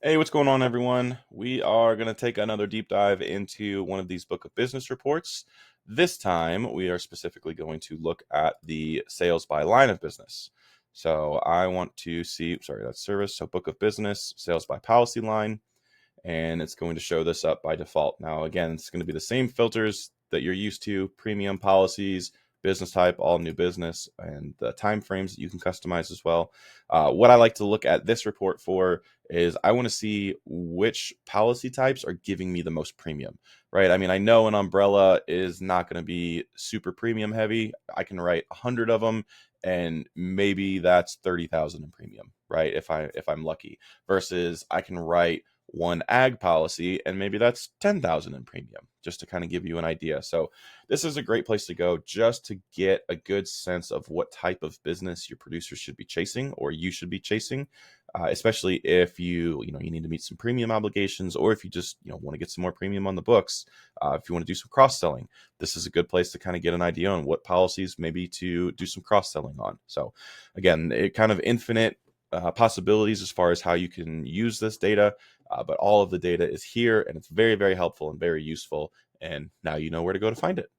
Hey, what's going on, everyone? We are going to take another deep dive into one of these book of business reports. This time, we are specifically going to look at the sales by line of business. So I want to see, sorry, that's service. So book of business, sales by policy line, and it's going to show this up by default. Now, again, it's going to be the same filters that you're used to: premium policies, business type, all new business, and the time frames that you can customize as well. What I like to look at this report for is I want to see which policy types are giving me the most premium, right? I mean, I know an umbrella is not going to be super premium heavy. I can write 100 of them, and maybe that's 30,000 in premium, right? If I'm lucky, versus I can write one ag policy and maybe that's 10,000 in premium, just to kind of give you an idea. So this is a great place to go just to get a good sense of what type of business your producers should be chasing, or you should be chasing, especially if you need to meet some premium obligations, or if you just want to get some more premium on the books. If you want to do some cross selling, this is a good place to kind of get an idea on what policies maybe to do some cross selling on. So again, it kind of infinite possibilities as far as how you can use this data, but all of the data is here, and it's very, very helpful and very useful. And now you know where to go to find it.